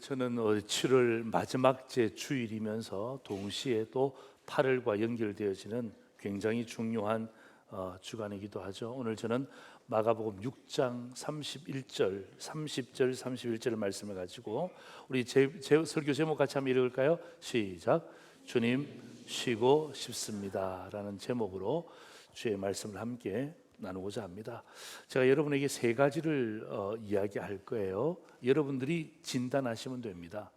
저는 7월 마지막 제 주일이면서 동시에 또 8월과 연결되어지는 굉장히 중요한 주간이기도 하죠. 오늘 저는 마가복음 6장 31절, 30절, 31절 말씀을 가지고 우리 설교 제목 같이 한번 읽을까요? 시작. 주님 쉬고 싶습니다 라는 제목으로 주의 말씀을 함께 나누고자 합니다. 제가 여러분에게 세 가지를 이야기할 거예요. 여러분들이 진단하시면 됩니다.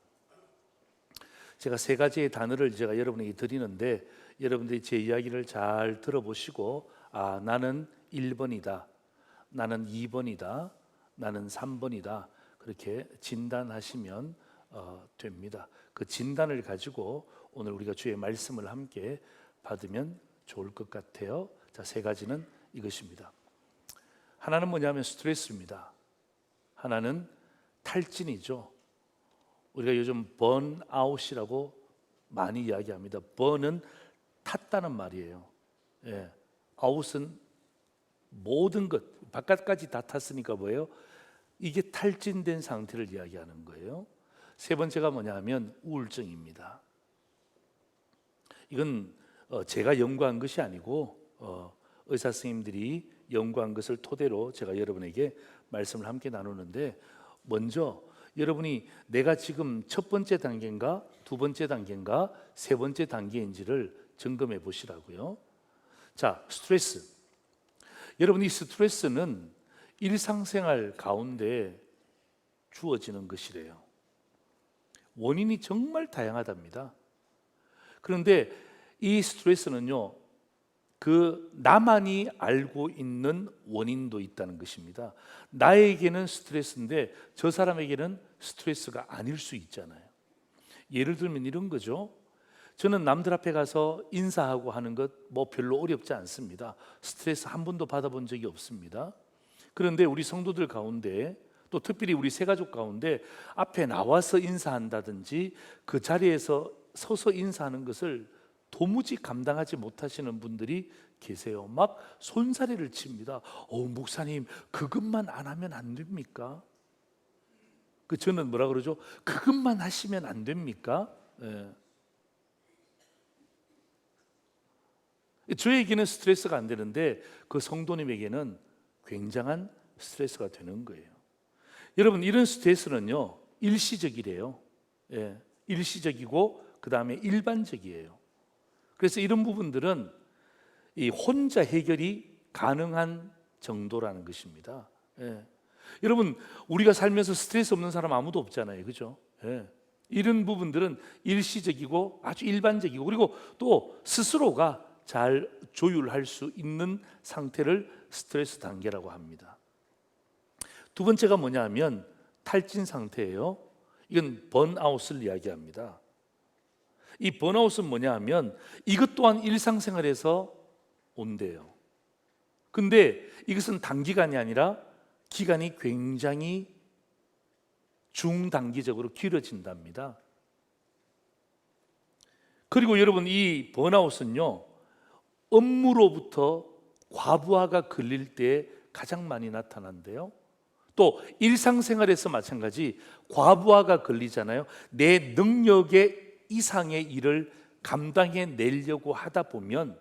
제가 세 가지의 단어를 제가 여러분에게 드리는데 여러분들이 제 이야기를 잘 들어보시고 나는 1번이다, 나는 2번이다, 나는 3번이다 그렇게 진단하시면 됩니다. 그 진단을 가지고 오늘 우리가 주의 말씀을 함께 받으면 좋을 것 같아요. 자, 세 가지는 이것입니다. 하나는 뭐냐면 스트레스입니다. 하나는 탈진이죠. 우리가 요즘 번아웃이라고 많이 이야기합니다. 번은 탔다는 말이에요. 아웃은 모든 것, 바깥까지 다 탔으니까 뭐예요? 이게 탈진된 상태를 이야기하는 거예요. 세 번째가 뭐냐면 우울증입니다. 이건 제가 연구한 것이 아니고 의사 선생님들이 연구한 것을 토대로 제가 여러분에게 말씀을 함께 나누는데, 먼저 여러분이 내가 지금 첫 번째 단계인가 두 번째 단계인가 세 번째 단계인지를 점검해 보시라고요. 자, 스트레스. 여러분, 이 스트레스는 일상생활 가운데 주어지는 것이래요. 원인이 정말 다양하답니다. 그런데 이 스트레스는요, 그 나만이 알고 있는 원인도 있다는 것입니다. 나에게는 스트레스인데 저 사람에게는 스트레스가 아닐 수 있잖아요. 예를 들면 이런 거죠. 저는 남들 앞에 가서 인사하고 하는 것 뭐 별로 어렵지 않습니다. 스트레스 한 번도 받아본 적이 없습니다. 그런데 우리 성도들 가운데, 또 특별히 우리 새가족 가운데 앞에 나와서 인사한다든지 그 자리에서 서서 인사하는 것을 도무지 감당하지 못하시는 분들이 계세요. 막 손사래를 칩니다. 목사님, 그것만 안 하면 안 됩니까? 저는 뭐라 그러죠? 그것만 하시면 안 됩니까? 저에게는 스트레스가 안 되는데 그 성도님에게는 굉장한 스트레스가 되는 거예요. 여러분, 이런 스트레스는요, 일시적이래요. 일시적이고 그 다음에 일반적이에요. 그래서 이런 부분들은 이 혼자 해결이 가능한 정도라는 것입니다. 여러분, 우리가 살면서 스트레스 없는 사람 아무도 없잖아요, 그죠? 이런 부분들은 일시적이고 아주 일반적이고, 그리고 또 스스로가 잘 조율할 수 있는 상태를 스트레스 단계라고 합니다. 두 번째가 뭐냐면 탈진 상태예요. 이건 번아웃을 이야기합니다. 이 번아웃은 뭐냐 하면 이것 또한 일상생활에서 온대요. 근데 이것은 단기간이 아니라 기간이 굉장히 중단기적으로 길어진답니다. 그리고 여러분, 이 번아웃은요, 업무로부터 과부하가 걸릴 때 가장 많이 나타난대요. 또 일상생활에서 마찬가지, 과부하가 걸리잖아요. 내 능력의 이상의 일을 감당해 내려고 하다 보면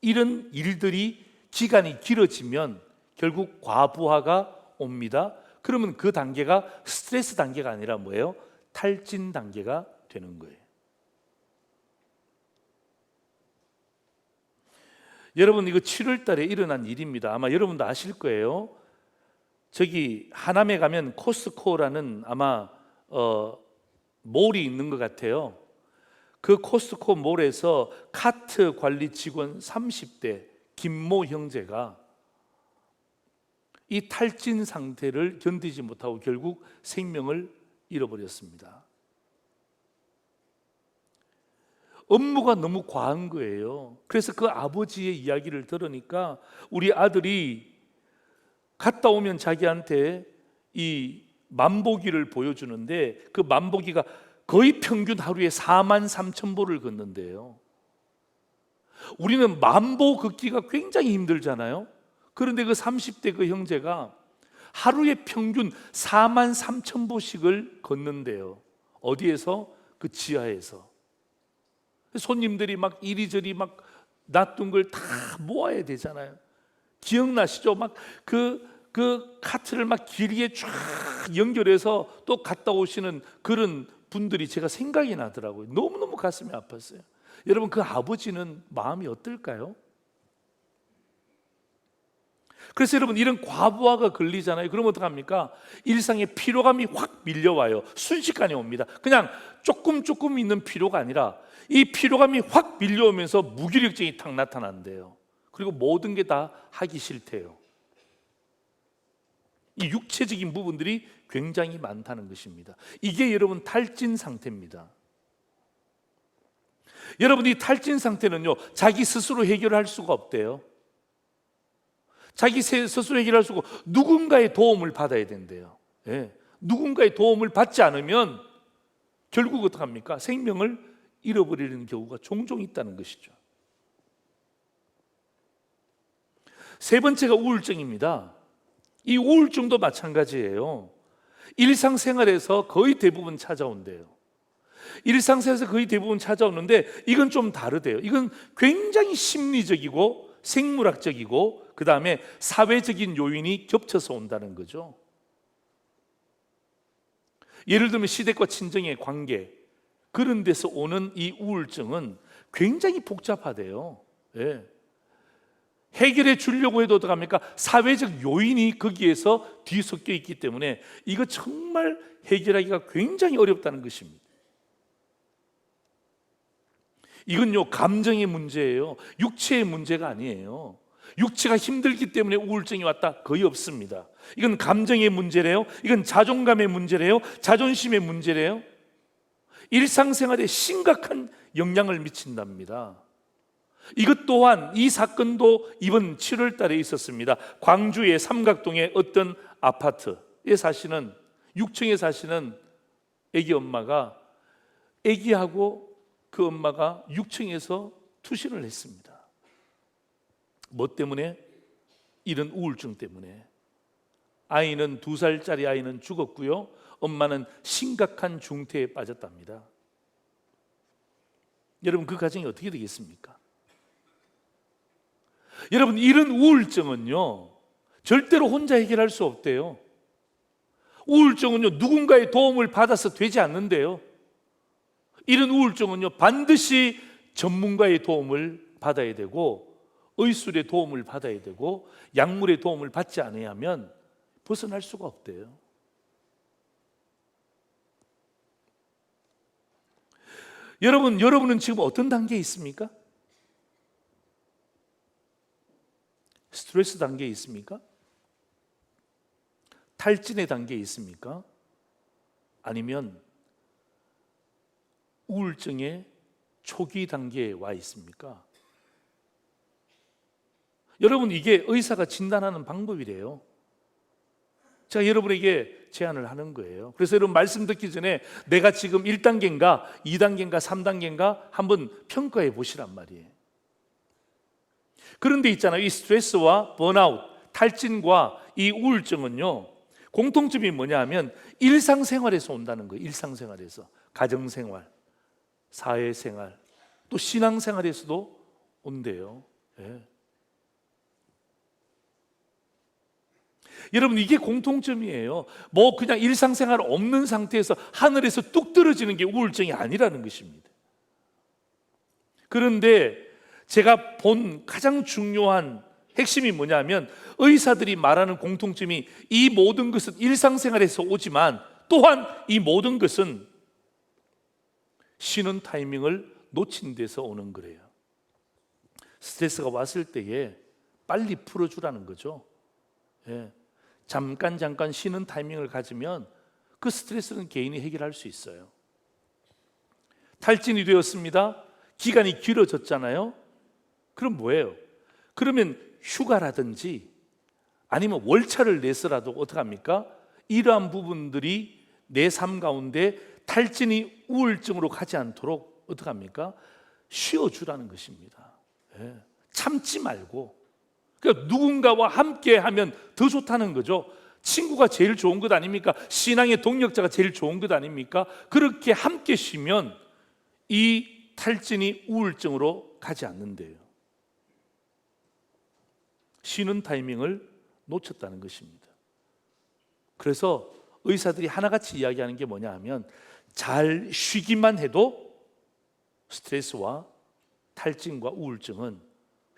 이런 일들이 기간이 길어지면 결국 과부하가 옵니다. 그러면 그 단계가 스트레스 단계가 아니라 뭐예요? 탈진 단계가 되는 거예요. 여러분, 이거 7월 달에 일어난 일입니다. 아마 여러분도 아실 거예요. 저기 하남에 가면 코스트코라는 아마 몰이 있는 것 같아요. 그 코스트코 몰에서 카트 관리 직원 30대 김모 형제가 이 탈진 상태를 견디지 못하고 결국 생명을 잃어버렸습니다. 업무가 너무 과한 거예요. 그래서 그 아버지의 이야기를 들으니까 우리 아들이 갔다 오면 자기한테 이 만보기를 보여주는데 그 만보기가 거의 평균 하루에 43,000보를 걷는데요. 우리는 만보 걷기가 굉장히 힘들잖아요. 그런데 그 30대 그 형제가 하루에 평균 4만 3천 보씩을 걷는데요. 어디에서? 그 지하에서. 손님들이 막 이리저리 막 놔둔 걸 다 모아야 되잖아요. 기억나시죠? 막 그 카트를 막 길게 쫙 연결해서 또 갔다 오시는 그런 분들이 제가 생각이 나더라고요. 너무너무 가슴이 아팠어요. 여러분, 그 아버지는 마음이 어떨까요? 그래서 여러분, 이런 과부하가 걸리잖아요. 그러면 어떡합니까? 일상의 피로감이 확 밀려와요. 순식간에 옵니다. 그냥 조금 있는 피로가 아니라 이 피로감이 확 밀려오면서 무기력증이 탁 나타난대요. 그리고 모든 게 다 하기 싫대요. 이 육체적인 부분들이 굉장히 많다는 것입니다. 이게 여러분 탈진 상태입니다. 여러분, 이 탈진 상태는요, 자기 스스로 해결할 수가 없대요. 자기 스스로 해결할 수가 없고 누군가의 도움을 받아야 된대요. 예. 누군가의 도움을 받지 않으면 결국 어떡합니까? 생명을 잃어버리는 경우가 종종 있다는 것이죠. 세 번째가 우울증입니다. 이 우울증도 마찬가지예요. 일상생활에서 거의 대부분 찾아온대요. 일상생활에서 거의 대부분 찾아오는데 이건 좀 다르대요. 이건 굉장히 심리적이고 생물학적이고 그 다음에 사회적인 요인이 겹쳐서 온다는 거죠. 예를 들면 시댁과 친정의 관계, 그런 데서 오는 이 우울증은 굉장히 복잡하대요. 예. 해결해 주려고 해도 어떡합니까? 사회적 요인이 거기에서 뒤섞여 있기 때문에 이거 정말 해결하기가 굉장히 어렵다는 것입니다. 이건요, 감정의 문제예요. 육체의 문제가 아니에요. 육체가 힘들기 때문에 우울증이 왔다? 거의 없습니다. 이건 감정의 문제래요. 이건 자존감의 문제래요. 자존심의 문제래요. 일상생활에 심각한 영향을 미친답니다. 이것 또한, 이 사건도 이번 7월 달에 있었습니다. 광주의 삼각동의 어떤 아파트에 사시는 6층에 사시는 아기 엄마가, 아기하고 그 엄마가 6층에서 투신을 했습니다. 뭐 때문에? 이런 우울증 때문에. 아이는 2살짜리 아이는 죽었고요, 엄마는 심각한 중태에 빠졌답니다. 여러분, 그 가정이 어떻게 되겠습니까? 여러분, 이런 우울증은요, 절대로 혼자 해결할 수 없대요. 우울증은요, 누군가의 도움을 받아서 되지 않는데요. 이런 우울증은요, 반드시 전문가의 도움을 받아야 되고, 의술의 도움을 받아야 되고, 약물의 도움을 받지 않아야 하면 벗어날 수가 없대요. 여러분은 지금 어떤 단계에 있습니까? 스트레스 단계에 있습니까? 탈진의 단계에 있습니까? 아니면 우울증의 초기 단계에 와 있습니까? 여러분, 이게 의사가 진단하는 방법이래요. 제가 여러분에게 제안을 하는 거예요. 그래서 여러분, 말씀 듣기 전에 내가 지금 1단계인가 2단계인가 3단계인가 한번 평가해 보시란 말이에요. 그런데 있잖아요, 이 스트레스와 번아웃, 탈진과 이 우울증은요, 공통점이 뭐냐 하면 일상생활에서 온다는 거예요. 일상생활에서, 가정생활, 사회생활, 또 신앙생활에서도 온대요. 예. 여러분, 이게 공통점이에요. 뭐 그냥 일상생활 없는 상태에서 하늘에서 뚝 떨어지는 게 우울증이 아니라는 것입니다. 그런데 제가 본 가장 중요한 핵심이 뭐냐면, 의사들이 말하는 공통점이 이 모든 것은 일상생활에서 오지만 또한 이 모든 것은 쉬는 타이밍을 놓친 데서 오는 거래요. 스트레스가 왔을 때에 빨리 풀어주라는 거죠. 예. 잠깐 쉬는 타이밍을 가지면 그 스트레스는 개인이 해결할 수 있어요. 탈진이 되었습니다. 기간이 길어졌잖아요. 그럼 뭐예요? 그러면 휴가라든지 아니면 월차를 내서라도 어떡합니까? 이러한 부분들이 내 삶 가운데 탈진이 우울증으로 가지 않도록 어떡합니까? 쉬어주라는 것입니다. 예. 참지 말고, 그러니까 누군가와 함께 하면 더 좋다는 거죠. 친구가 제일 좋은 것 아닙니까? 신앙의 동력자가 제일 좋은 것 아닙니까? 그렇게 함께 쉬면 이 탈진이 우울증으로 가지 않는데요. 쉬는 타이밍을 놓쳤다는 것입니다. 그래서 의사들이 하나같이 이야기하는 게 뭐냐 하면 잘 쉬기만 해도 스트레스와 탈진과 우울증은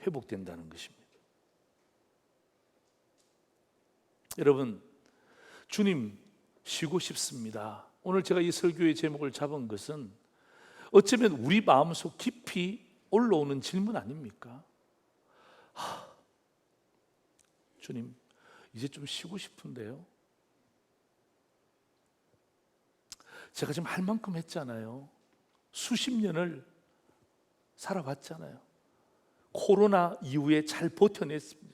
회복된다는 것입니다. 여러분, 주님 쉬고 싶습니다. 오늘 제가 이 설교의 제목을 잡은 것은 어쩌면 우리 마음속 깊이 올라오는 질문 아닙니까? 주님, 이제 좀 쉬고 싶은데요. 제가 지금 할 만큼 했잖아요. 수십 년을 살아봤잖아요. 코로나 이후에 잘 버텨냈습니다.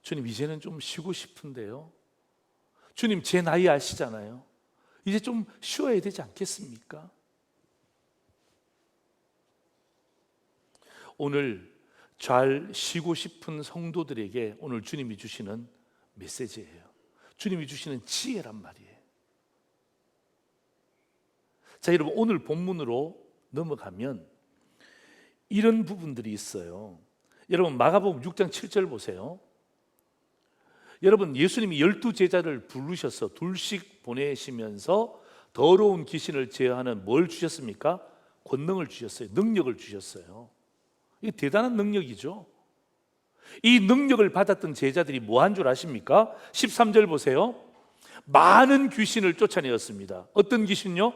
주님, 이제는 좀 쉬고 싶은데요. 주님, 제 나이 아시잖아요. 이제 좀 쉬어야 되지 않겠습니까? 오늘 잘 쉬고 싶은 성도들에게 오늘 주님이 주시는 메시지예요. 주님이 주시는 지혜란 말이에요. 자, 여러분, 오늘 본문으로 넘어가면 이런 부분들이 있어요. 여러분, 마가복음 6장 7절 보세요. 여러분, 예수님이 12제자를 부르셔서 둘씩 보내시면서 더러운 귀신을 제어하는 뭘 주셨습니까? 권능을 주셨어요. 능력을 주셨어요. 이게 대단한 능력이죠. 이 능력을 받았던 제자들이 뭐 한 줄 아십니까? 13절 보세요. 많은 귀신을 쫓아내었습니다. 어떤 귀신요?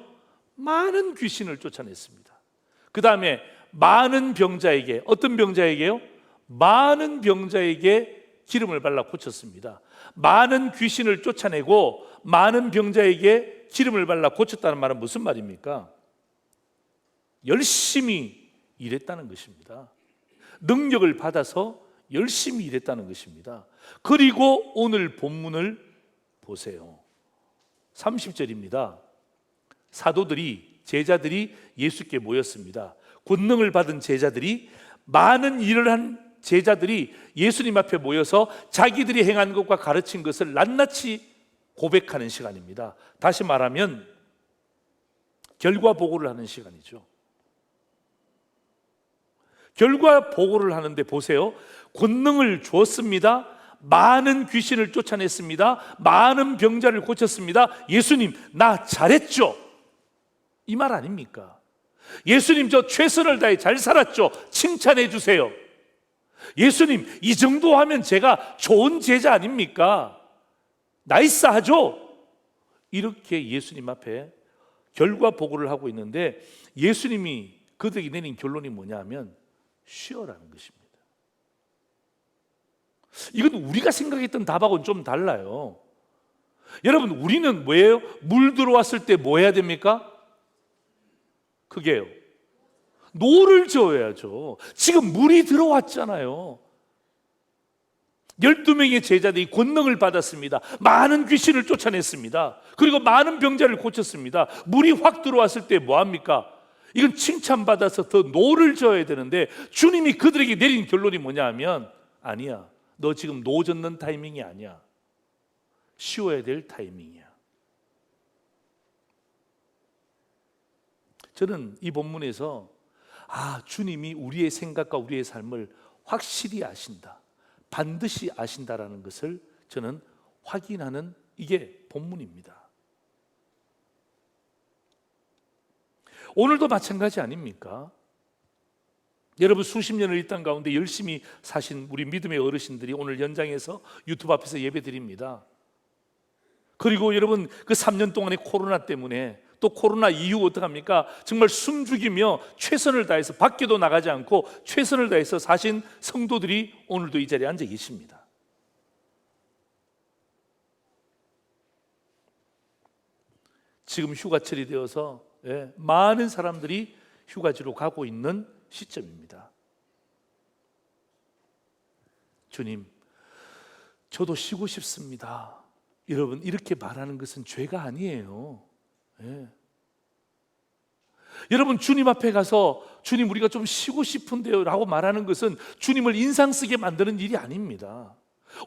많은 귀신을 쫓아냈습니다. 그 다음에 많은 병자에게, 어떤 병자에게요? 많은 병자에게 기름을 발라 고쳤습니다. 많은 귀신을 쫓아내고 많은 병자에게 기름을 발라 고쳤다는 말은 무슨 말입니까? 열심히 일했다는 것입니다. 능력을 받아서 열심히 일했다는 것입니다. 그리고 오늘 본문을 보세요. 30절입니다. 사도들이, 제자들이 예수께 모였습니다. 권능을 받은 제자들이, 많은 일을 한 제자들이 예수님 앞에 모여서 자기들이 행한 것과 가르친 것을 낱낱이 고백하는 시간입니다. 다시 말하면 결과 보고를 하는 시간이죠. 결과 보고를 하는데 보세요. 권능을 주었습니다. 많은 귀신을 쫓아냈습니다. 많은 병자를 고쳤습니다. 예수님, 나 잘했죠? 이 말 아닙니까? 예수님, 저 최선을 다해 잘 살았죠? 칭찬해 주세요. 예수님, 이 정도 하면 제가 좋은 제자 아닙니까? 나이스하죠? 이렇게 예수님 앞에 결과 보고를 하고 있는데 예수님이 그들에게 내린 결론이 뭐냐 하면 쉬어라는 것입니다. 이건 우리가 생각했던 답하고는 좀 달라요. 여러분, 우리는 뭐예요? 물 들어왔을 때 뭐 해야 됩니까? 그게요, 노를 저어야죠. 지금 물이 들어왔잖아요. 12명의 제자들이 권능을 받았습니다. 많은 귀신을 쫓아냈습니다. 그리고 많은 병자를 고쳤습니다. 물이 확 들어왔을 때 뭐합니까? 이건 칭찬받아서 더 노를 저어야 되는데 주님이 그들에게 내린 결론이 뭐냐 하면 아니야, 너 지금 노 젓는 타이밍이 아니야. 쉬어야 될 타이밍이야. 저는 이 본문에서 주님이 우리의 생각과 우리의 삶을 확실히 아신다, 반드시 아신다라는 것을 저는 확인하는 이게 본문입니다. 오늘도 마찬가지 아닙니까? 여러분, 수십 년을 이 땅 가운데 열심히 사신 우리 믿음의 어르신들이 오늘 연장해서 유튜브 앞에서 예배 드립니다. 그리고 여러분, 그 3년 동안의 코로나 때문에, 또 코로나 이후 어떡합니까? 정말 숨죽이며 최선을 다해서 밖에도 나가지 않고 최선을 다해서 사신 성도들이 오늘도 이 자리에 앉아 계십니다. 지금 휴가철이 되어서 많은 사람들이 휴가지로 가고 있는 시점입니다. 주님, 저도 쉬고 싶습니다. 여러분, 이렇게 말하는 것은 죄가 아니에요. 여러분, 주님 앞에 가서 주님, 우리가 좀 쉬고 싶은데요 라고 말하는 것은 주님을 인상 쓰게 만드는 일이 아닙니다.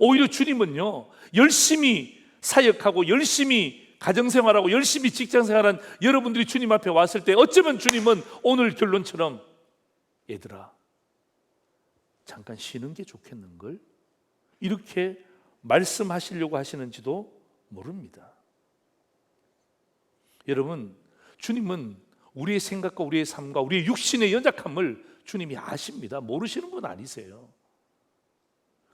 오히려 주님은요, 열심히 사역하고 열심히 가정생활하고 열심히 직장생활한 여러분들이 주님 앞에 왔을 때 어쩌면 주님은 오늘 결론처럼 얘들아 잠깐 쉬는 게 좋겠는걸? 이렇게 말씀하시려고 하시는지도 모릅니다. 여러분, 주님은 우리의 생각과 우리의 삶과 우리의 육신의 연약함을 주님이 아십니다. 모르시는 분 아니세요.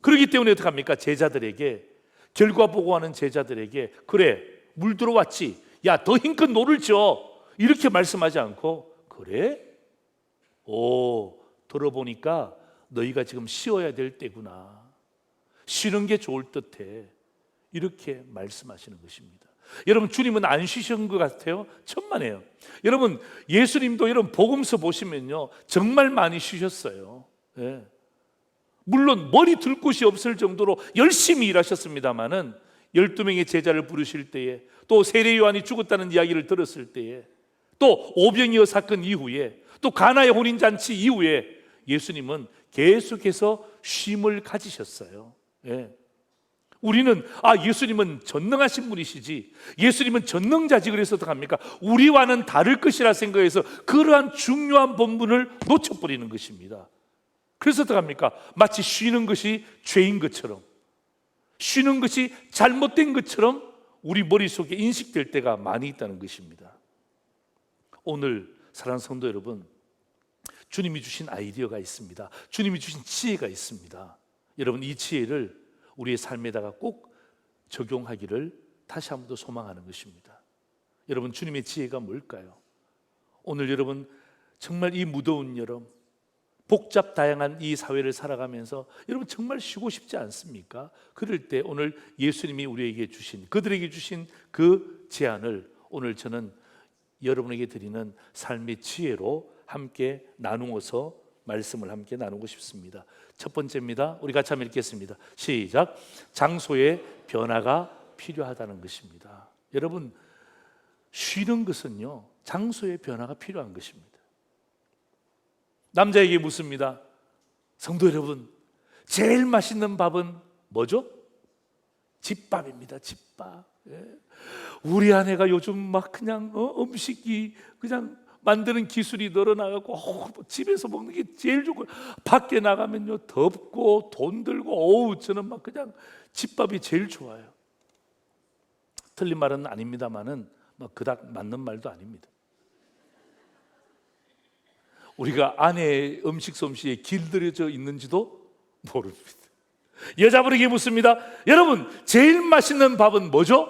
그렇기 때문에 어떡합니까? 제자들에게, 결과 보고하는 제자들에게 그래 물 들어왔지, 야 더 힘껏 노를 져, 이렇게 말씀하지 않고 그래? 오, 들어보니까 너희가 지금 쉬어야 될 때구나, 쉬는 게 좋을 듯해, 이렇게 말씀하시는 것입니다. 여러분, 주님은 안 쉬신 것 같아요? 천만에요. 여러분, 예수님도 여러분 복음서 보시면요 정말 많이 쉬셨어요. 예. 물론 머리 둘 곳이 없을 정도로 열심히 일하셨습니다마는 12명의 제자를 부르실 때에, 또 세례 요한이 죽었다는 이야기를 들었을 때에, 또 오병이어 사건 이후에, 또 가나의 혼인잔치 이후에 예수님은 계속해서 쉼을 가지셨어요. 예. 우리는 예수님은 전능하신 분이시지, 예수님은 전능자지, 그래서 어떡합니까? 우리와는 다를 것이라 생각해서 그러한 중요한 본분을 놓쳐버리는 것입니다. 그래서 어떡합니까? 마치 쉬는 것이 죄인 것처럼, 쉬는 것이 잘못된 것처럼 우리 머릿속에 인식될 때가 많이 있다는 것입니다. 오늘 사랑하는 성도 여러분, 주님이 주신 아이디어가 있습니다. 주님이 주신 지혜가 있습니다. 여러분, 이 지혜를 우리의 삶에다가 꼭 적용하기를 다시 한 번 더 소망하는 것입니다. 여러분, 주님의 지혜가 뭘까요? 오늘 여러분 정말 이 무더운 여름, 복잡 다양한 이 사회를 살아가면서 여러분 정말 쉬고 싶지 않습니까? 그럴 때 오늘 예수님이 우리에게 주신, 그들에게 주신 그 제안을 오늘 저는 여러분에게 드리는 삶의 지혜로 함께 나누어서 말씀을 함께 나누고 싶습니다. 첫 번째입니다. 우리 같이 한번 읽겠습니다. 시작. 장소의 변화가 필요하다는 것입니다. 여러분, 쉬는 것은요 장소의 변화가 필요한 것입니다. 남자에게 묻습니다. 성도 여러분, 제일 맛있는 밥은 뭐죠? 집밥입니다. 집밥. 예. 우리 아내가 요즘 막 그냥 음식이 그냥 만드는 기술이 늘어나가고 집에서 먹는 게 제일 좋고, 밖에 나가면요 덥고 돈 들고 저는 막 그냥 집밥이 제일 좋아요. 틀린 말은 아닙니다만은 그닥 맞는 말도 아닙니다. 우리가 아내의 음식 솜씨에 길들여져 있는지도 모릅니다. 여자분에게 묻습니다. 여러분, 제일 맛있는 밥은 뭐죠?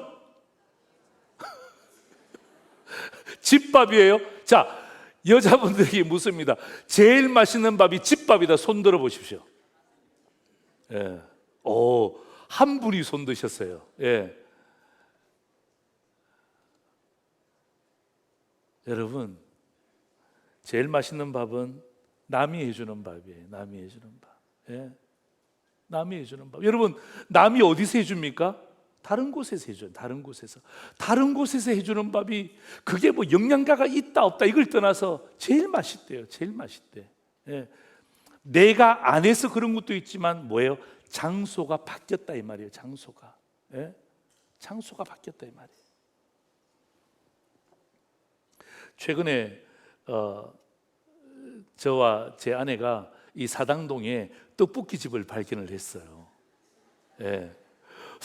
집밥이에요. 자, 여자분들에게 묻습니다. 제일 맛있는 밥이 집밥이다. 손 들어 보십시오. 예. 한 분이 손 드셨어요. 예. 여러분, 제일 맛있는 밥은 남이 해주는 밥이에요. 남이 해주는 밥. 예. 남이 해주는 밥. 여러분, 남이 어디서 해줍니까? 다른 곳에서 해줘요. 다른 곳에서 해주는 밥이 그게 뭐 영양가가 있다 없다 이걸 떠나서 제일 맛있대요. 제일 맛있대. 예. 내가 안 해서 그런 것도 있지만 뭐예요? 장소가 바뀌었다 이 말이에요. 장소가. 예? 장소가 바뀌었다 이 말이에요. 최근에 저와 제 아내가 이 사당동에 떡볶이집을 발견을 했어요. 예.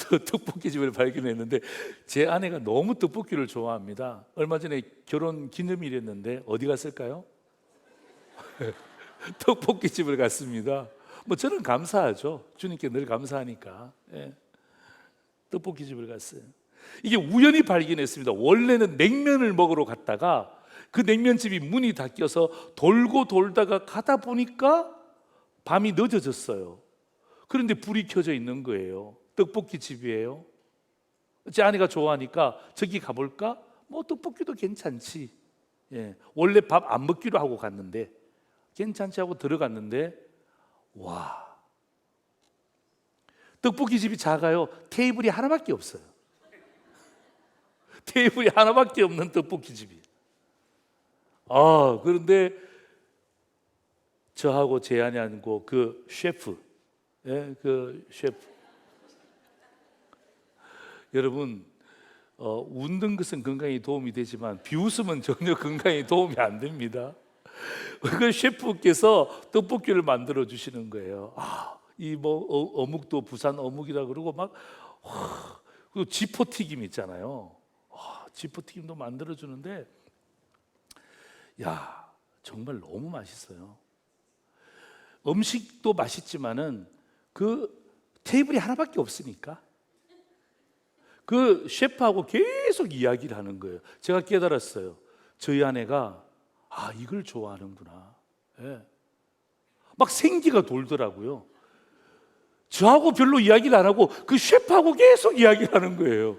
떡볶이집을 발견했는데 제 아내가 너무 떡볶이를 좋아합니다. 얼마 전에 결혼 기념일이었는데 어디 갔을까요? 떡볶이집을 갔습니다. 저는 감사하죠. 주님께 늘 감사하니까. 예. 떡볶이집을 갔어요. 이게 우연히 발견했습니다. 원래는 냉면을 먹으러 갔다가 그 냉면집이 문이 닫혀서 돌고 돌다가 가다 보니까 밤이 늦어졌어요. 그런데 불이 켜져 있는 거예요. 떡볶이집이에요. 제 아내가 좋아하니까 저기 가볼까? 떡볶이도 괜찮지. 예. 원래 밥 안 먹기로 하고 갔는데 괜찮지 하고 들어갔는데 와, 떡볶이집이 작아요. 테이블이 하나밖에 없어요. 테이블이 하나밖에 없는 떡볶이집이. 그런데 저하고 제 아내하고 그 셰프, 예, 그 셰프, 여러분 웃는 것은 건강에 도움이 되지만 비웃음은 전혀 건강에 도움이 안 됩니다. 그 셰프께서 떡볶이를 만들어 주시는 거예요. 이 뭐 어묵도 부산 어묵이라 그러고 막 그 지포튀김 있잖아요. 지포튀김도 만들어 주는데 야, 정말 너무 맛있어요. 음식도 맛있지만은 그 테이블이 하나밖에 없으니까 그 셰프하고 계속 이야기를 하는 거예요. 제가 깨달았어요. 저희 아내가 이걸 좋아하는구나. 예. 막 생기가 돌더라고요. 저하고 별로 이야기를 안 하고 그 셰프하고 계속 이야기를 하는 거예요.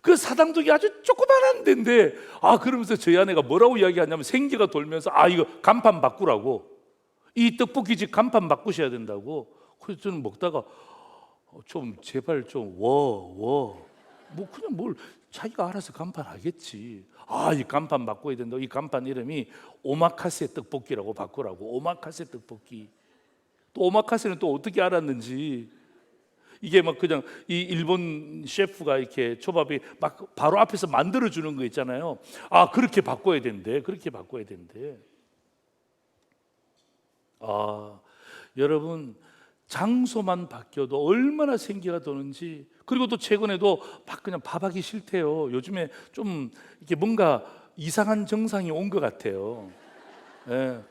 그 사당동이 아주 조그만한 데인데 그러면서 저희 아내가 뭐라고 이야기하냐면 생기가 돌면서 이거 간판 바꾸라고, 이 떡볶이집 간판 바꾸셔야 된다고. 그래서 저는 먹다가 좀 제발 좀 뭐 그냥 뭘 자기가 알아서 간판 하겠지. 이 간판 바꿔야 된다고. 이 간판 이름이 오마카세 떡볶이라고 바꾸라고. 오마카세 떡볶이. 또 오마카세는 또 어떻게 알았는지, 이게 막 그냥 이 일본 셰프가 이렇게 초밥이 막 바로 앞에서 만들어 주는 거 있잖아요. 그렇게 바꿔야 된대. 그렇게 바꿔야 된대. 여러분, 장소만 바뀌어도 얼마나 생기가 도는지. 그리고 또 최근에도 막 그냥 밥하기 싫대요. 요즘에 좀 이렇게 뭔가 이상한 정상이 온 것 같아요. 예,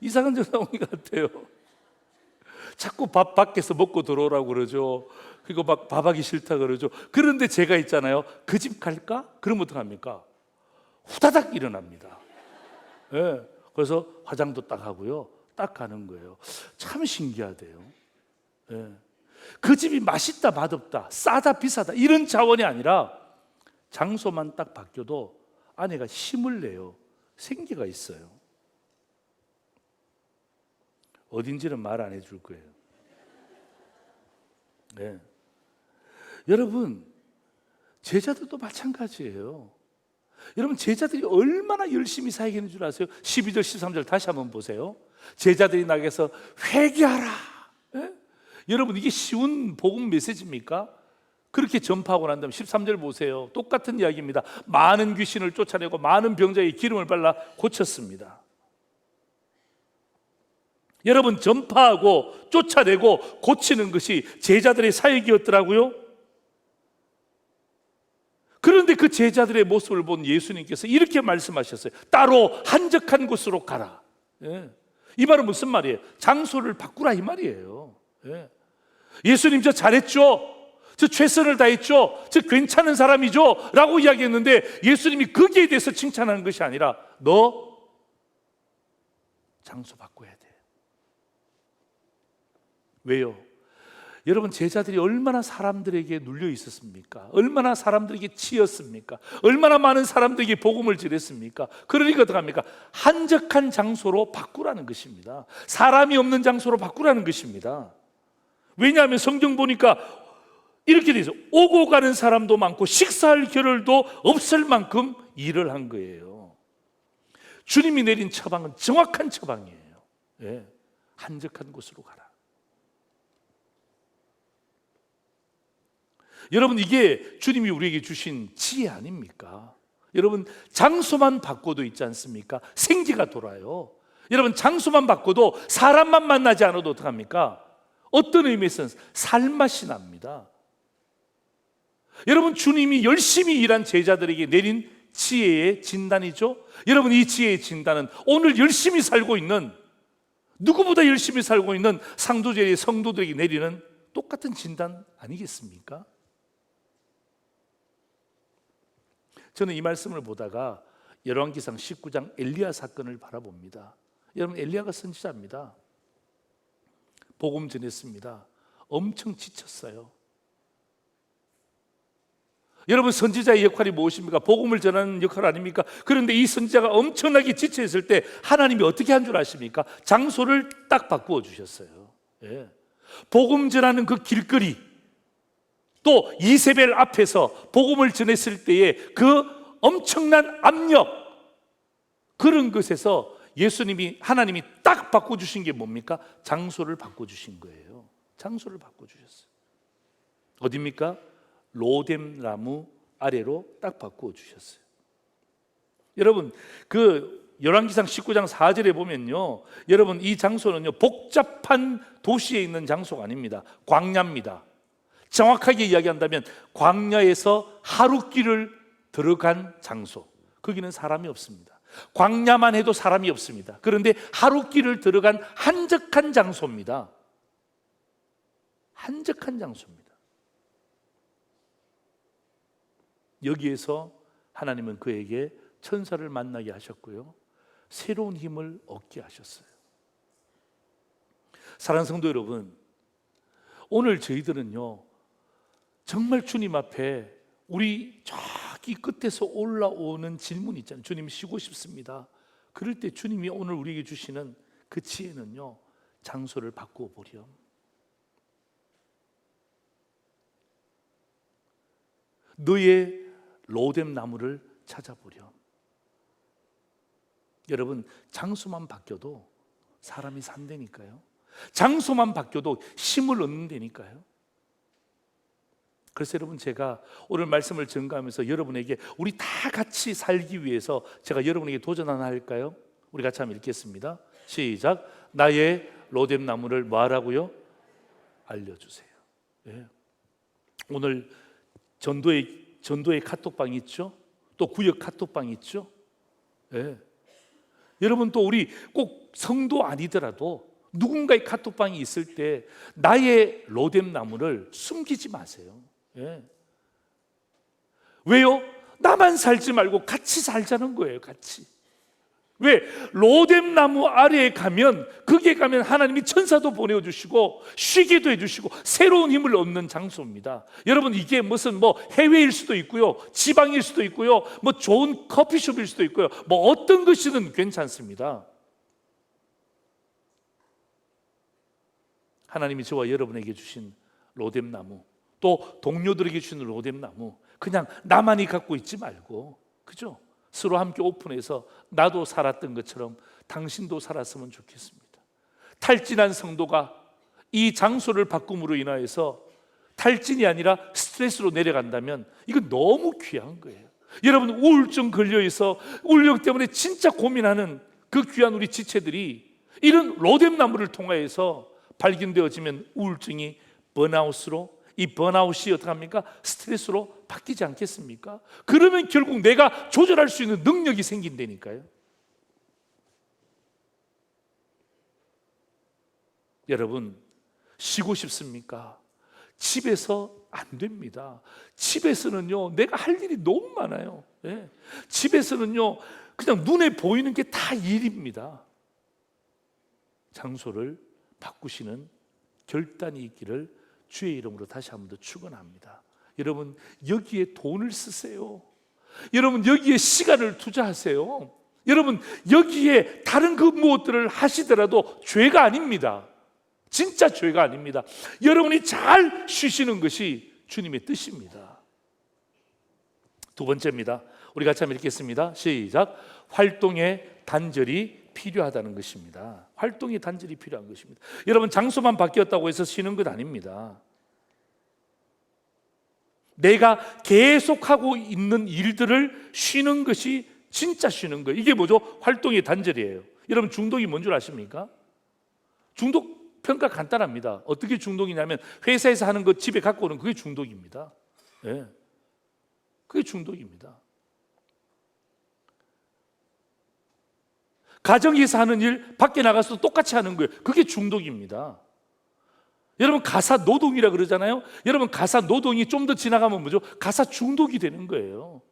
이상한 정상이 온 것 같아요. 자꾸 밥 밖에서 먹고 들어오라고 그러죠. 그리고 막 밥하기 싫다 그러죠. 그런데 제가 있잖아요. 그 집 갈까? 그러면 어떡합니까? 후다닥 일어납니다. 예, 그래서 화장도 딱 하고요. 딱 가는 거예요. 참 신기하대요. 예. 그 집이 맛있다 맛없다 싸다 비싸다 이런 차원이 아니라 장소만 딱 바뀌어도 아내가 힘을 내요. 생기가 있어요. 어딘지는 말 안 해줄 거예요. 네. 여러분, 제자들도 마찬가지예요. 여러분, 제자들이 얼마나 열심히 사역하는 줄 아세요? 12절 13절 다시 한번 보세요. 제자들이 나가서 회개하라. 네? 여러분, 이게 쉬운 복음 메시지입니까? 그렇게 전파하고 난 다음 13절 보세요. 똑같은 이야기입니다. 많은 귀신을 쫓아내고 많은 병자에 기름을 발라 고쳤습니다. 여러분, 전파하고 쫓아내고 고치는 것이 제자들의 사역이었더라고요. 그런데 그 제자들의 모습을 본 예수님께서 이렇게 말씀하셨어요. 따로 한적한 곳으로 가라. 예. 이 말은 무슨 말이에요? 장소를 바꾸라 이 말이에요. 예. 예수님 저 잘했죠? 저 최선을 다했죠? 저 괜찮은 사람이죠? 라고 이야기했는데 예수님이 거기에 대해서 칭찬하는 것이 아니라 너 장소 바꿔야 돼. 왜요? 여러분, 제자들이 얼마나 사람들에게 눌려 있었습니까? 얼마나 사람들에게 치였습니까? 얼마나 많은 사람들에게 복음을 전했습니까? 그러니까 어떡합니까? 한적한 장소로 바꾸라는 것입니다. 사람이 없는 장소로 바꾸라는 것입니다. 왜냐하면 성경 보니까 이렇게 돼 있어요. 오고 가는 사람도 많고 식사할 겨를도 없을 만큼 일을 한 거예요. 주님이 내린 처방은 정확한 처방이에요. 예, 한적한 곳으로 가라. 여러분, 이게 주님이 우리에게 주신 지혜 아닙니까? 여러분, 장소만 바꿔도 있지 않습니까? 생기가 돌아요. 여러분, 장소만 바꿔도 사람만 만나지 않아도 어떡합니까? 어떤 의미에서는 살맛이 납니다. 여러분, 주님이 열심히 일한 제자들에게 내린 지혜의 진단이죠. 여러분, 이 지혜의 진단은 오늘 열심히 살고 있는, 누구보다 열심히 살고 있는 상도제의 성도들에게 내리는 똑같은 진단 아니겠습니까? 저는 이 말씀을 보다가 열왕기상 19장 엘리야 사건을 바라봅니다. 여러분, 엘리야가 선지자입니다. 복음 전했습니다. 엄청 지쳤어요. 여러분, 선지자의 역할이 무엇입니까? 복음을 전하는 역할 아닙니까? 그런데 이 선지자가 엄청나게 지쳐있을 때 하나님이 어떻게 한 줄 아십니까? 장소를 딱 바꾸어 주셨어요. 예. 복음 전하는 그 길거리, 또 이세벨 앞에서 복음을 전했을 때의 그 엄청난 압력, 그런 것에서 하나님이 딱 바꿔주신 게 뭡니까? 장소를 바꿔주신 거예요. 장소를 바꿔주셨어요. 어디입니까? 로뎀 나무 아래로 딱 바꾸어 주셨어요. 여러분, 그 열왕기상 19장 4절에 보면요, 여러분 이 장소는요 복잡한 도시에 있는 장소가 아닙니다. 광야입니다. 정확하게 이야기한다면 광야에서 하루길을 들어간 장소. 거기는 사람이 없습니다. 광야만 해도 사람이 없습니다. 그런데 하루길을 들어간 한적한 장소입니다. 한적한 장소입니다. 여기에서 하나님은 그에게 천사를 만나게 하셨고요, 새로운 힘을 얻게 하셨어요. 사랑하는 성도 여러분, 오늘 저희들은요 정말 주님 앞에 우리 저기 끝에서 올라오는 질문이 있잖아요. 주님, 쉬고 싶습니다. 그럴 때 주님이 오늘 우리에게 주시는 그 지혜는요, 장소를 바꾸어 보렴. 너의 로뎀 나무를 찾아보렴. 여러분, 장소만 바뀌어도 사람이 산다니까요. 장소만 바뀌어도 힘을 얻는다니까요. 그래서 여러분, 제가 오늘 말씀을 전가하면서 여러분에게 우리 다 같이 살기 위해서 제가 여러분에게 도전 하나 할까요? 우리 같이 한번 읽겠습니다. 시작. 나의 로뎀 나무를 뭐 하라고요? 알려주세요. 예. 오늘 전도의 카톡방이 있죠. 또 구역 카톡방이 있죠. 예. 여러분, 또 우리 꼭 성도 아니더라도 누군가의 카톡방이 있을 때 나의 로뎀 나무를 숨기지 마세요. 예. 왜요? 나만 살지 말고 같이 살자는 거예요. 같이. 왜? 로뎀 나무 아래에 가면, 거기에 가면 하나님이 천사도 보내주시고 쉬게도 해주시고 새로운 힘을 얻는 장소입니다. 여러분, 이게 무슨 해외일 수도 있고요, 지방일 수도 있고요, 좋은 커피숍일 수도 있고요, 어떤 것이든 괜찮습니다. 하나님이 저와 여러분에게 주신 로뎀 나무, 또 동료들에게 주신 로뎀 나무, 그냥 나만이 갖고 있지 말고, 그죠? 서로 함께 오픈해서 나도 살았던 것처럼 당신도 살았으면 좋겠습니다. 탈진한 성도가 이 장소를 바꿈으로 인하여서 탈진이 아니라 스트레스로 내려간다면 이건 너무 귀한 거예요. 여러분, 우울증 걸려있어 우울증 때문에 진짜 고민하는 그 귀한 우리 지체들이 이런 로뎀 나무를 통하여서 발견되어지면 우울증이 번아웃으로, 이 번아웃이 어떻게 합니까? 스트레스로 바뀌지 않겠습니까? 그러면 결국 내가 조절할 수 있는 능력이 생긴다니까요. 여러분, 쉬고 싶습니까? 집에서 안 됩니다. 집에서는요 내가 할 일이 너무 많아요. 예. 집에서는요 그냥 눈에 보이는 게 다 일입니다. 장소를 바꾸시는 결단이 있기를 주의 이름으로 다시 한 번 더 축원합니다. 여러분, 여기에 돈을 쓰세요. 여러분, 여기에 시간을 투자하세요. 여러분, 여기에 다른 그 무엇들을 하시더라도 죄가 아닙니다. 진짜 죄가 아닙니다. 여러분이 잘 쉬시는 것이 주님의 뜻입니다. 두 번째입니다. 우리 같이 한번 읽겠습니다. 시작. 활동의 단절이 필요하다는 것입니다. 활동의 단절이 필요한 것입니다. 여러분, 장소만 바뀌었다고 해서 쉬는 것 아닙니다. 내가 계속하고 있는 일들을 쉬는 것이 진짜 쉬는 거예요. 이게 뭐죠? 활동의 단절이에요. 여러분, 중독이 뭔 줄 아십니까? 중독 평가 간단합니다. 어떻게 중독이냐면 회사에서 하는 거 집에 갖고 오는 그게 중독입니다. 네. 그게 중독입니다. 가정에서 하는 일 밖에 나가서 똑같이 하는 거예요. 그게 중독입니다. 여러분, 가사 노동이라 그러잖아요. 여러분, 가사 노동이 좀 더 지나가면 뭐죠? 가사 중독이 되는 거예요.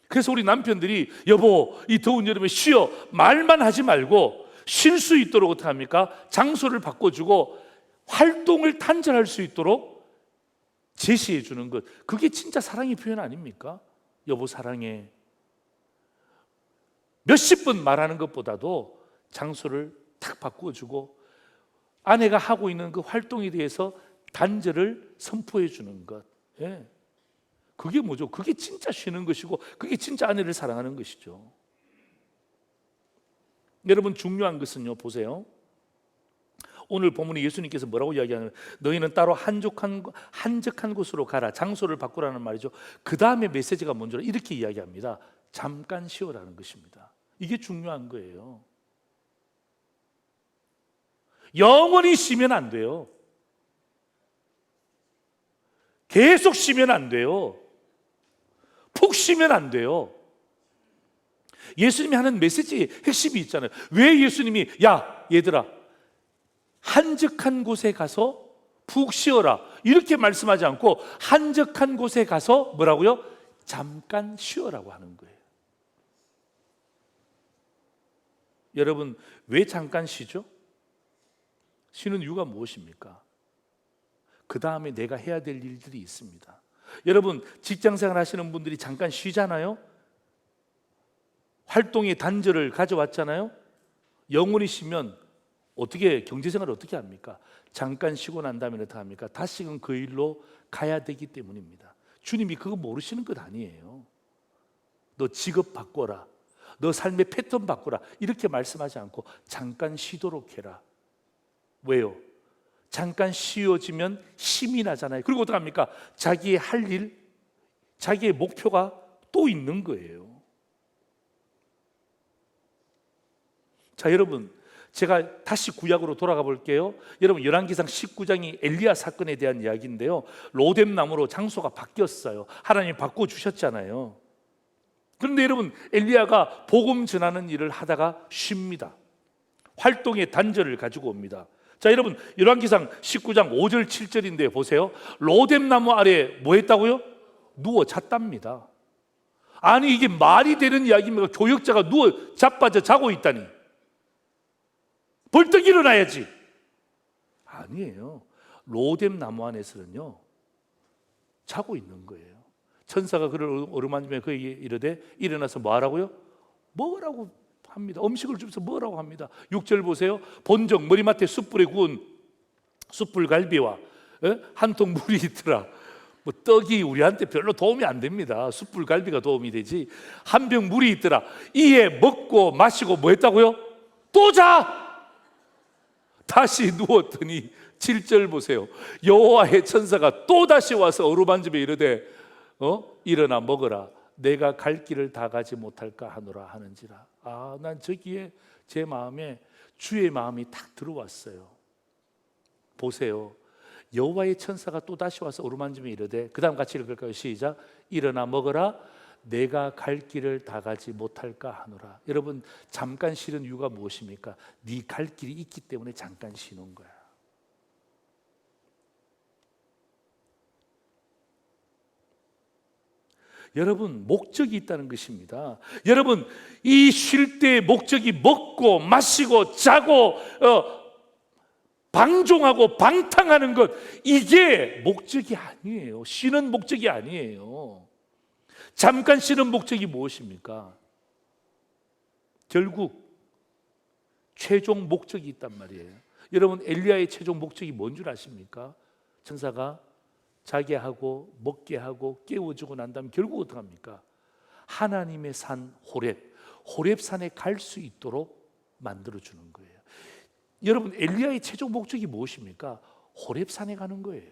그래서 우리 남편들이 여보, 이 더운 여름에 쉬어 말만 하지 말고 쉴 수 있도록 어떻게 합니까? 장소를 바꿔주고 활동을 단절할 수 있도록 제시해 주는 것, 그게 진짜 사랑의 표현 아닙니까? 여보 사랑해. 몇십 분 말하는 것보다도 장소를 탁 바꾸어주고 아내가 하고 있는 그 활동에 대해서 단절을 선포해 주는 것. 예. 그게 뭐죠? 그게 진짜 쉬는 것이고 그게 진짜 아내를 사랑하는 것이죠. 여러분, 중요한 것은요, 보세요. 오늘 본문에 예수님께서 뭐라고 이야기하냐면 너희는 따로 한적한 곳으로 가라. 장소를 바꾸라는 말이죠. 그 다음에 메시지가 뭔지 이렇게 이야기합니다. 잠깐 쉬어라는 것입니다. 이게 중요한 거예요. 영원히 쉬면 안 돼요. 계속 쉬면 안 돼요. 푹 쉬면 안 돼요. 예수님이 하는 메시지의 핵심이 있잖아요. 왜 예수님이 야 얘들아 한적한 곳에 가서 푹 쉬어라 이렇게 말씀하지 않고 한적한 곳에 가서 뭐라고요? 잠깐 쉬어라고 하는 거예요. 여러분 왜 잠깐 쉬죠? 쉬는 이유가 무엇입니까? 그 다음에 내가 해야 될 일들이 있습니다. 여러분 직장생활 하시는 분들이 잠깐 쉬잖아요. 활동의 단절을 가져왔잖아요. 영원히 쉬면 어떻게 경제생활을 어떻게 합니까? 잠깐 쉬고 난 다음에 어떻게 합니까? 다시금 그 일로 가야 되기 때문입니다. 주님이 그거 모르시는 것 아니에요. 너 직업 바꿔라, 너 삶의 패턴 바꿔라 이렇게 말씀하지 않고 잠깐 쉬도록 해라. 왜요? 잠깐 쉬어지면 힘이 나잖아요. 그리고 어떻게 합니까? 자기의 할 일, 자기의 목표가 또 있는 거예요. 자 여러분 제가 다시 구약으로 돌아가 볼게요. 여러분 열왕기상 19장이 엘리야 사건에 대한 이야기인데요. 로뎀 나무로 장소가 바뀌었어요. 하나님이 바꿔주셨잖아요. 그런데 여러분 엘리야가 복음 전하는 일을 하다가 쉽니다. 활동의 단절을 가지고 옵니다. 자 여러분 열왕기상 19장 5절 7절인데 보세요. 로뎀 나무 아래에 뭐 했다고요? 누워 잤답니다. 아니 이게 말이 되는 이야기입니까? 교역자가 누워 자빠져 자고 있다니. 벌떡 일어나야지. 아니에요. 로뎀 나무 안에서는요 자고 있는 거예요. 천사가 그를 어루만지며 그에게 이르되 일어나서 뭐 하라고요? 먹으라고 합니다. 음식을 주면서 뭐라고 합니다. 6절 보세요. 본적 머리맡에 숯불에 구운 숯불갈비와 한 통 물이 있더라. 뭐 떡이 우리한테 별로 도움이 안 됩니다. 숯불갈비가 도움이 되지. 한 병 물이 있더라. 이에 먹고 마시고 뭐 했다고요? 또 자! 다시 누웠더니 7절 보세요. 여호와의 천사가 또 다시 와서 어루만지며 이르되 일어나 먹어라. 내가 갈 길을 다 가지 못할까 하노라 하는지라. 난 저기에 제 마음에 주의 마음이 탁 들어왔어요. 보세요. 여호와의 천사가 또 다시 와서 어루만지며 이르되 그 다음 같이 읽을까요? 시작. 일어나 먹어라. 내가 갈 길을 다 가지 못할까 하노라. 여러분 잠깐 쉬는 이유가 무엇입니까? 네 갈 길이 있기 때문에 잠깐 쉬는 거야. 여러분 목적이 있다는 것입니다. 여러분 이 쉴 때의 목적이 먹고 마시고 자고 방종하고 방탕하는 것 이게 목적이 아니에요. 쉬는 목적이 아니에요. 잠깐 쉬는 목적이 무엇입니까? 결국 최종 목적이 있단 말이에요. 여러분 엘리야의 최종 목적이 뭔 줄 아십니까? 천사가 자게 하고 먹게 하고 깨워주고 난 다음 결국 어떻게 합니까? 하나님의 산 호렙산에 갈 수 있도록 만들어주는 거예요. 여러분 엘리야의 최종 목적이 무엇입니까? 호렙산에 가는 거예요.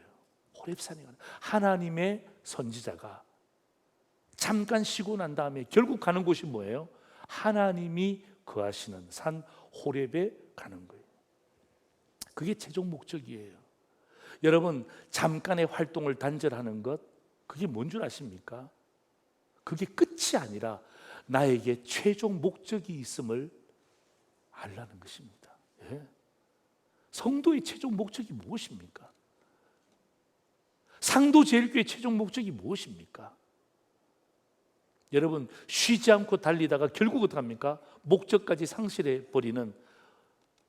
호렙산에 가는 하나님의 선지자가 잠깐 쉬고 난 다음에 결국 가는 곳이 뭐예요? 하나님이 거하시는 산 호렙에 가는 거예요. 그게 최종 목적이에요. 여러분 잠깐의 활동을 단절하는 것 그게 뭔 줄 아십니까? 그게 끝이 아니라 나에게 최종 목적이 있음을 알라는 것입니다. 예? 성도의 최종 목적이 무엇입니까? 상도제일교회의 최종 목적이 무엇입니까? 여러분 쉬지 않고 달리다가 결국 어떻게 합니까? 목적까지 상실해 버리는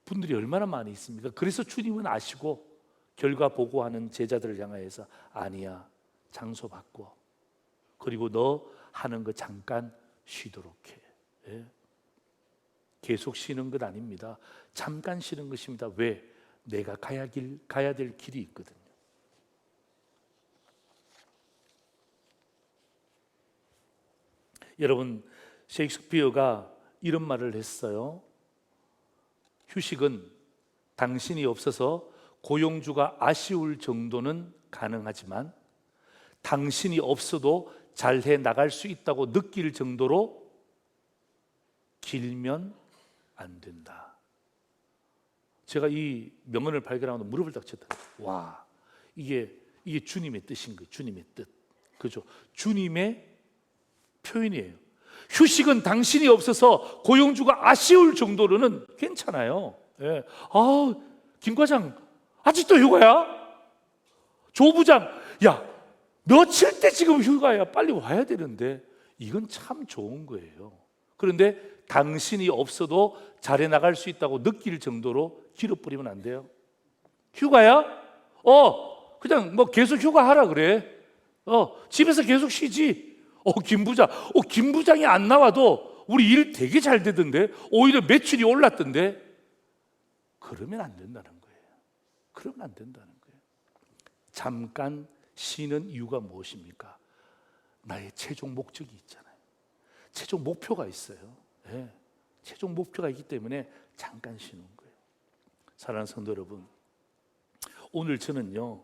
분들이 얼마나 많이 있습니까? 그래서 주님은 아시고 결과 보고하는 제자들을 향하여서 아니야 장소 바꿔 그리고 너 하는 거 잠깐 쉬도록 해. 예? 계속 쉬는 것 아닙니다. 잠깐 쉬는 것입니다. 왜? 내가 가야 될 길이 있거든요. 여러분 셰익스피어가 이런 말을 했어요. 휴식은 당신이 없어서 고용주가 아쉬울 정도는 가능하지만 당신이 없어도 잘해 나갈 수 있다고 느낄 정도로 길면 안 된다. 제가 이 명언을 발견하고 무릎을 딱 쳤다. 와, 이게 주님의 뜻인 거예요. 주님의 뜻. 그죠? 주님의 표현이에요. 휴식은 당신이 없어서 고용주가 아쉬울 정도로는 괜찮아요. 예. 김 과장 아직도 휴가야? 조 부장, 야, 며칠 때 지금 휴가야? 빨리 와야 되는데. 이건 참 좋은 거예요. 그런데 당신이 없어도 잘해 나갈 수 있다고 느낄 정도로 기로 뿌리면 안 돼요. 휴가야? 그냥 뭐 계속 휴가하라 그래. 집에서 계속 쉬지. 김 부장, 김 부장이 안 나와도 우리 일 되게 잘 되던데, 오히려 매출이 올랐던데. 그러면 안 된다는 거예요. 그러면 안 된다는 거예요. 잠깐 쉬는 이유가 무엇입니까? 나의 최종 목적이 있잖아요. 최종 목표가 있어요. 네. 최종 목표가 있기 때문에 잠깐 쉬는 거예요. 사랑하는 성도 여러분, 오늘 저는요,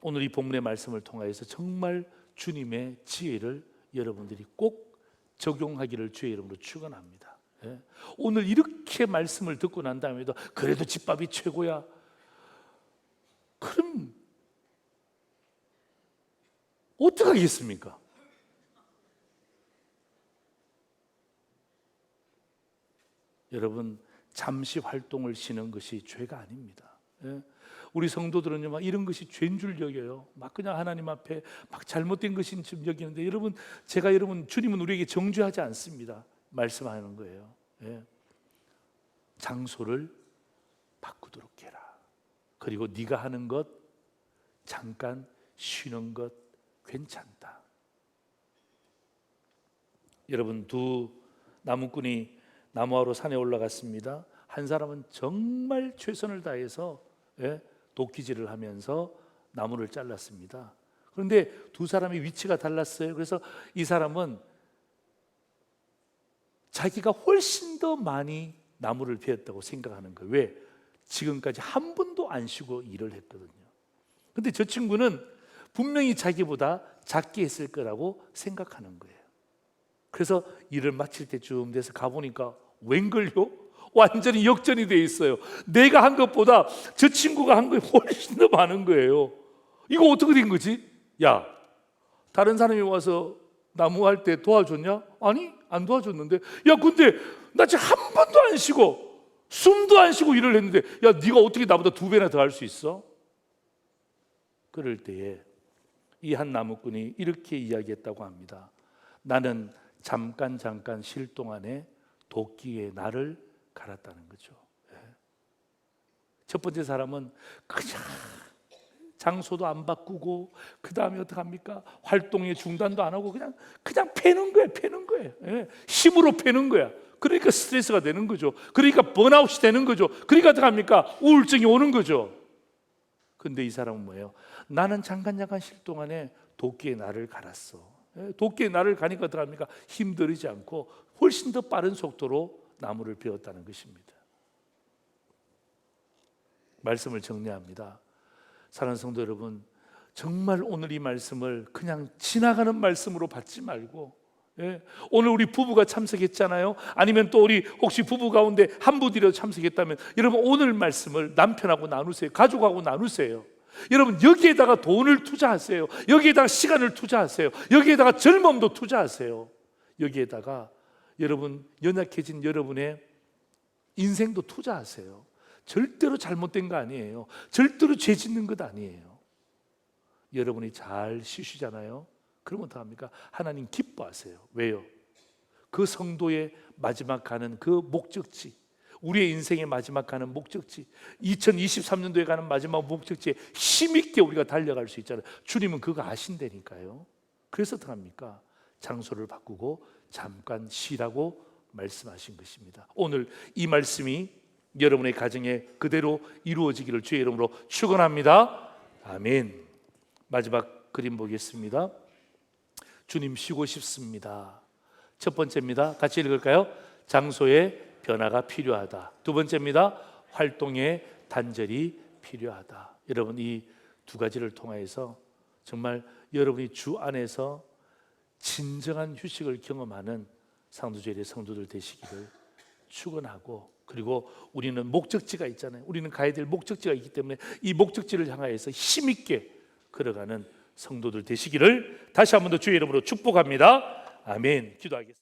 오늘 이 본문의 말씀을 통하여서 정말 주님의 지혜를 여러분들이 꼭 적용하기를 주의 이름으로 축원합니다. 예. 오늘 이렇게 말씀을 듣고 난 다음에도 그래도 집밥이 최고야. 그럼 어떡하겠습니까? 여러분, 잠시 활동을 쉬는 것이 죄가 아닙니다. 예. 우리 성도들은요, 막 이런 것이 죄인 줄 여겨요. 막 그냥 하나님 앞에 막 잘못된 것인 줄 여기는데, 여러분, 주님은 우리에게 정죄하지 않습니다. 말씀하는 거예요. 예. 장소를 바꾸도록 해라. 그리고 네가 하는 것, 잠깐 쉬는 것 괜찮다. 여러분, 두 나무꾼이 나무하러 산에 올라갔습니다. 한 사람은 정말 최선을 다해서 도끼질을 하면서 나무를 잘랐습니다. 그런데 두 사람의 위치가 달랐어요. 그래서 이 사람은 자기가 훨씬 더 많이 나무를 베었다고 생각하는 거예요. 왜? 지금까지 한 번도 안 쉬고 일을 했거든요. 그런데 저 친구는 분명히 자기보다 작게 했을 거라고 생각하는 거예요. 그래서 일을 마칠 때쯤 돼서 가보니까 웬걸요? 완전히 역전이 돼 있어요. 내가 한 것보다 저 친구가 한 거에 훨씬 더 많은 거예요. 이거 어떻게 된 거지? 야, 다른 사람이 와서 나무 할 때 도와줬냐? 아니, 안 도와줬는데. 야, 근데 나 지금 한 번도 안 쉬고 숨도 안 쉬고 일을 했는데, 야, 네가 어떻게 나보다 2배나 더 할 수 있어? 그럴 때에 이 한 나무꾼이 이렇게 이야기했다고 합니다. 나는 잠깐 쉴 동안에 도끼에 나를 갈았다는 거죠. 첫 번째 사람은 그냥 장소도 안 바꾸고, 그 다음에 어떡합니까? 활동의 중단도 안 하고 그냥 패는 거예요. 힘으로 패는 거야. 그러니까 스트레스가 되는 거죠. 그러니까 번아웃이 되는 거죠. 그러니까 어떡합니까? 우울증이 오는 거죠. 근데 이 사람은 뭐예요? 나는 잠깐 쉴 동안에 도끼에 나를 갈았어. 도끼에 나를 가니까 어떡합니까? 힘들이지 않고 훨씬 더 빠른 속도로 나무를 베었다는 것입니다. 말씀을 정리합니다. 사랑하는 성도 여러분, 정말 오늘 이 말씀을 그냥 지나가는 말씀으로 받지 말고, 오늘 우리 부부가 참석했잖아요. 아니면 또 우리 혹시 부부 가운데 한 분이라도 참석했다면, 여러분 오늘 말씀을 남편하고 나누세요. 가족하고 나누세요. 여러분, 여기에다가 돈을 투자하세요. 여기에다가 시간을 투자하세요. 여기에다가 젊음도 투자하세요. 여기에다가 여러분, 연약해진 여러분의 인생도 투자하세요. 절대로 잘못된 거 아니에요. 절대로 죄 짓는 것 아니에요. 여러분이 잘 쉬시잖아요. 그러면 어떡합니까? 하나님 기뻐하세요. 왜요? 그 성도의 마지막 가는 그 목적지, 우리의 인생의 마지막 가는 목적지, 2023년도에 가는 마지막 목적지에 힘있게 우리가 달려갈 수 있잖아요. 주님은 그거 아신다니까요. 그래서 어떡합니까? 장소를 바꾸고 잠깐 쉬라고 말씀하신 것입니다. 오늘 이 말씀이 여러분의 가정에 그대로 이루어지기를 주의 이름으로 축원합니다. 아멘. 마지막 그림 보겠습니다. 주님 쉬고 싶습니다. 첫 번째입니다. 같이 읽을까요? 장소의 변화가 필요하다. 두 번째입니다. 활동의 단절이 필요하다. 여러분, 이 두 가지를 통하여서 정말 여러분이 주 안에서 진정한 휴식을 경험하는 상두절의 성도들 되시기를 축원하고, 그리고 우리는 목적지가 있잖아요. 우리는 가야 될 목적지가 있기 때문에 이 목적지를 향하여서 힘있게 걸어가는 성도들 되시기를 다시 한 번 더 주의 이름으로 축복합니다. 아멘. 기도하겠습니다.